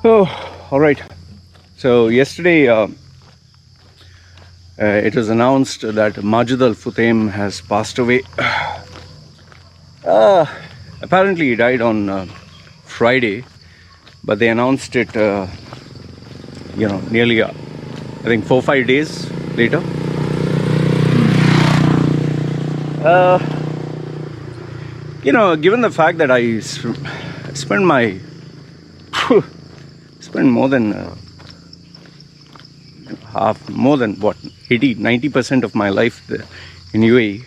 Oh, all right. So yesterday it was announced that Majid Al Futtaim has passed away. Apparently he died on Friday, but they announced it, nearly, I think 4-5 days later. Given the fact that I spent more than 80-90% of my life in UAE,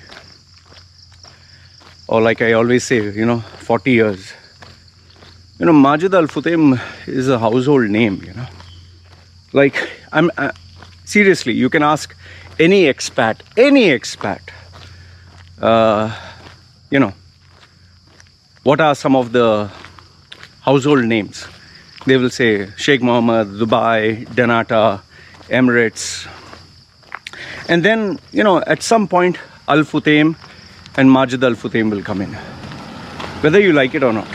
or like I always say, 40 years. Majid Al Futtaim is a household name, Like, seriously, you can ask any expat, what are some of the household names? They will say Sheikh Mohammed, Dubai, Danata, Emirates. And then, at some point, Al Futtaim and Majid Al Futtaim will come in, whether you like it or not.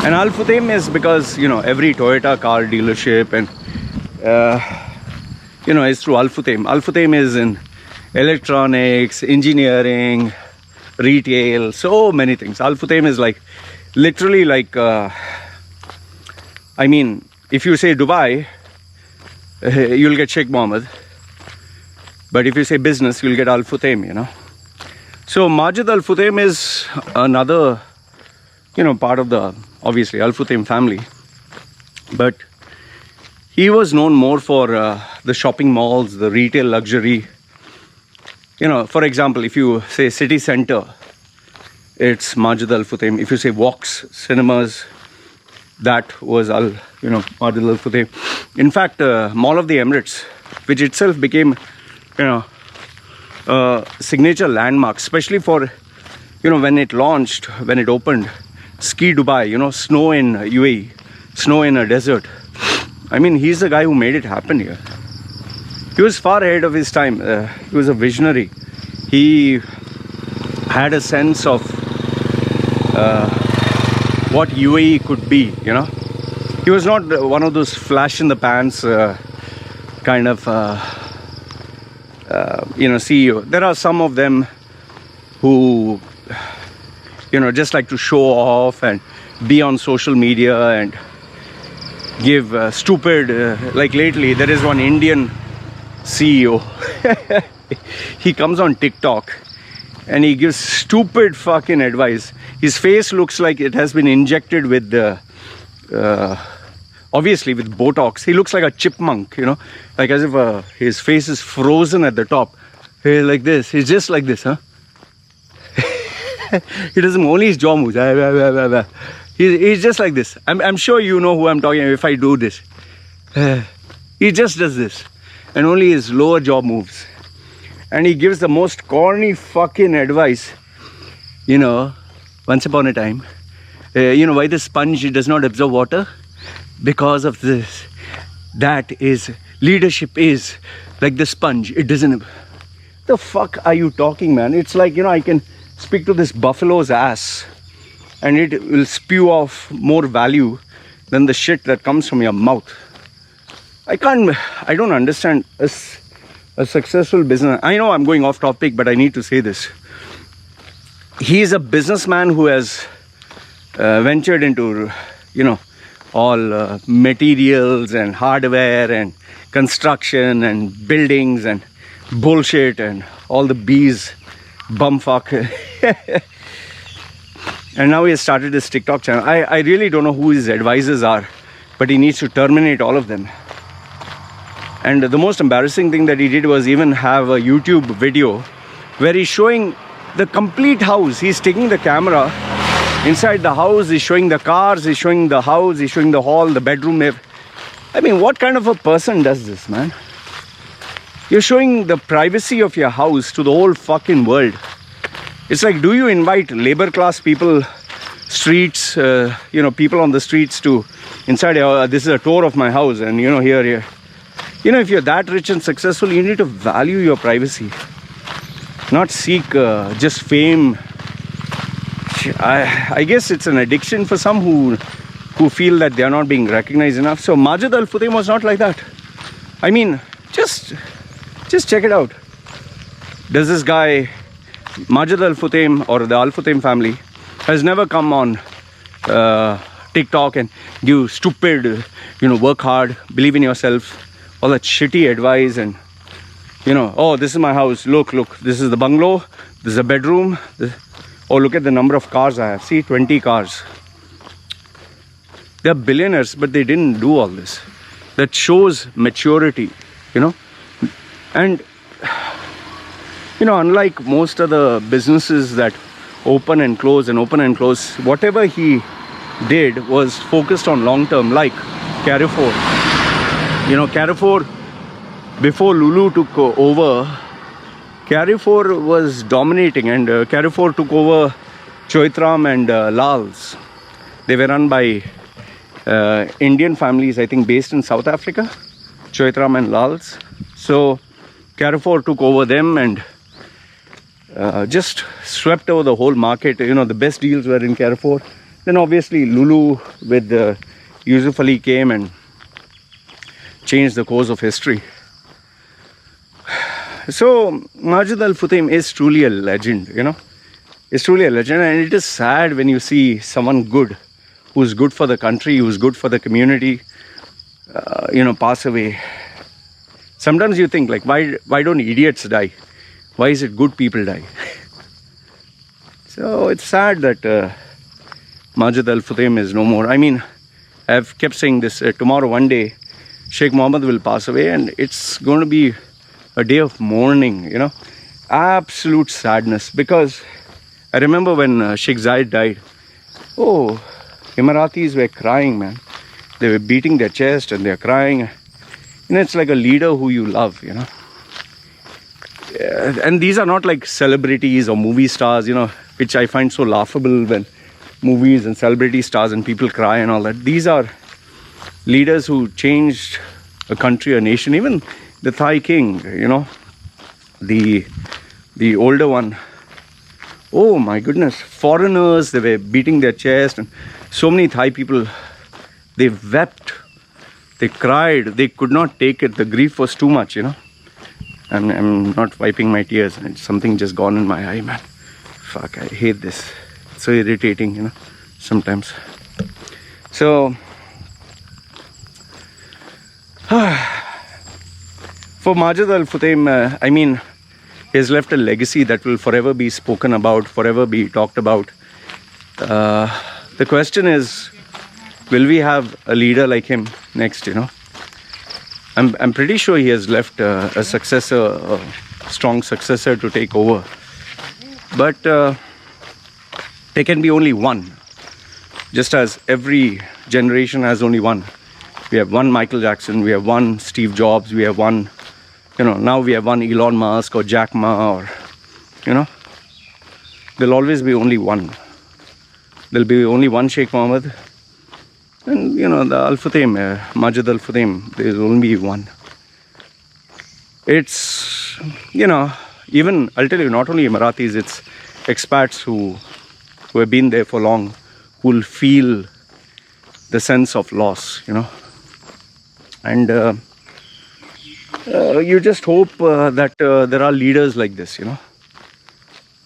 And Al Futtaim is because, every Toyota car dealership and, is through Al Futtaim. Al Futtaim is in electronics, engineering, retail, so many things. Al Futtaim is literally if you say Dubai, you'll get Sheikh Mohammed. But if you say business, you'll get Al Futtaim, So Majid Al Futtaim is another, part of the, obviously, Al Futtaim family. But he was known more for the shopping malls, the retail luxury. For example, if you say city center, it's Majid Al Futtaim. If you say Vox Cinemas, that was Majid Al Futtaim. In fact, Mall of the Emirates, which itself became, a signature landmark, especially for, when it launched, when it opened, Ski Dubai, snow in UAE, snow in a desert. He's the guy who made it happen here. He was far ahead of his time. He was a visionary. He had a sense of what UAE could be, He was not one of those flash in the pants kind of, CEO. There are some of them who, just like to show off and be on social media and give stupid, like lately, there is one Indian CEO. He comes on TikTok and he gives stupid fucking advice. His face looks like it has been injected with the, obviously with Botox. He looks like a chipmunk, like as if his face is frozen at the top. He's like this. He's just like this, huh? He doesn't, only his jaw moves. He's just like this. I'm sure you know who I'm talking about if I do this. He just does this. And only his lower jaw moves. And he gives the most corny fucking advice. Once upon a time, why the sponge does not absorb water? Because of this. That is, leadership is like the sponge. It doesn't. The fuck are you talking, man? It's like, I can speak to this buffalo's ass and it will spew off more value than the shit that comes from your mouth. I don't understand a successful business. I know I'm going off topic, but I need to say this. He is a businessman who has ventured into, all materials and hardware and construction and buildings and bullshit and all the bees, bumfuck. And now he has started his TikTok channel. I really don't know who his advisors are, but he needs to terminate all of them. And the most embarrassing thing that he did was even have a YouTube video where he's showing the complete house. He's taking the camera inside the house, he's showing the cars, he's showing the house, he's showing the hall, the bedroom. What kind of a person does this, man? You're showing the privacy of your house to the whole fucking world. It's like, do you invite labor class people streets, people on the streets to inside. This is a tour of my house, and here, if you're that rich and successful, you need to value your privacy, not seek just fame. I guess it's an addiction for some who feel that they are not being recognized enough. So Majid Al Futtaim was not like that. I mean, just check it out. Does this guy, Majid Al Futtaim, or the Al Futtaim family, has never come on TikTok and give stupid, work hard, believe in yourself, all that shitty advice, and oh, this is my house, look, this is the bungalow, this is a bedroom, oh, look at the number of cars I have, see, 20 cars. They're billionaires, but they didn't do all this. That shows maturity, and unlike most other businesses that open and close, whatever he did was focused on long term, like Carrefour. Carrefour, before Lulu took over, Carrefour was dominating, and Carrefour took over Choitram and Lal's. They were run by Indian families, I think, based in South Africa, Choitram and Lal's. So Carrefour took over them and just swept over the whole market. The best deals were in Carrefour. Then obviously Lulu with Yusuf Ali came and changed the course of history. So Majid Al Futtaim is truly a legend, It's truly a legend, and it is sad when you see someone good, who's good for the country, who's good for the community, pass away. Sometimes you think, like, why don't idiots die? Why is it good people die? So it's sad that Majid Al Futtaim is no more. I mean, I've kept saying this, tomorrow, one day, Sheikh Mohammed will pass away, and it's going to be a day of mourning, absolute sadness. Because I remember when Sheikh Zayed died, oh, Emiratis were crying, man. They were beating their chest and they're crying. It's like a leader who you love, And these are not like celebrities or movie stars, which I find so laughable when movies and celebrity stars and people cry and all that. These are leaders who changed a country, a nation. Even the Thai king, the older one. Oh my goodness, foreigners, they were beating their chest, and so many Thai people, they wept, they cried, they could not take it. The grief was too much, I'm not wiping my tears, and something just gone in my eye, man. Fuck, I hate this. It's so irritating, sometimes. So, for Majid Al Futtaim, I mean, he has left a legacy that will forever be spoken about, forever be talked about. The question is, will we have a leader like him next, I'm pretty sure he has left a successor, a strong successor to take over. But there can be only one. Just as every generation has only one. We have one Michael Jackson, we have one Steve Jobs, we have one, now we have one Elon Musk or Jack Ma, or, there'll always be only one. There'll be only one Sheikh Mohammed. And, the Al Futtaim, Majid Al Futtaim, there's only one. It's, even, I'll tell you, not only Emiratis, it's expats who have been there for long, who will feel the sense of loss, And you just hope that there are leaders like this,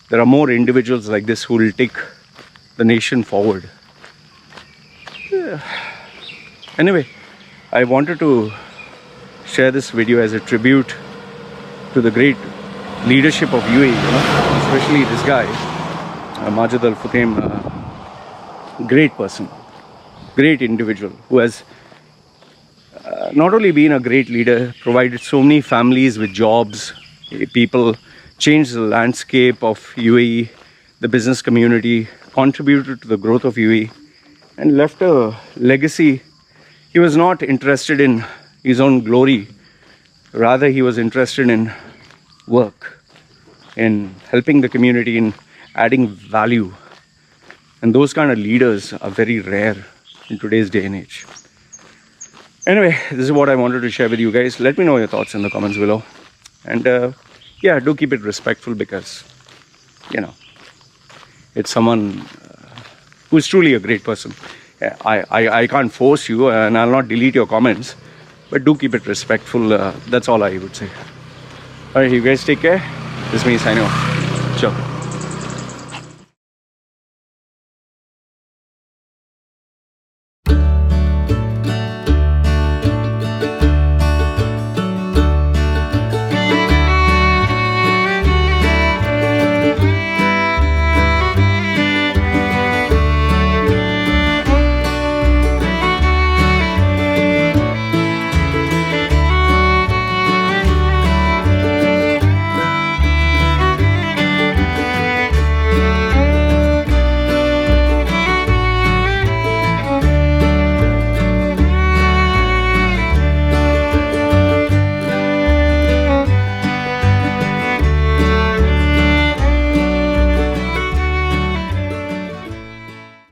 There are more individuals like this who will take the nation forward. Anyway, I wanted to share this video as a tribute to the great leadership of UAE, especially this guy, Majid Al Futtaim, great person, great individual who has not only been a great leader, provided so many families with jobs, people, changed the landscape of UAE, the business community, contributed to the growth of UAE, and left a legacy. He was not interested in his own glory. Rather, he was interested in work, in helping the community, in adding value. And those kind of leaders are very rare in today's day and age. Anyway, this is what I wanted to share with you guys. Let me know your thoughts in the comments below. And yeah, do keep it respectful, because, you know, it's someone who's truly a great person. I can't force you, and I'll not delete your comments, but do keep it respectful. That's all I would say. Alright, you guys take care. This is me signing off. Ciao.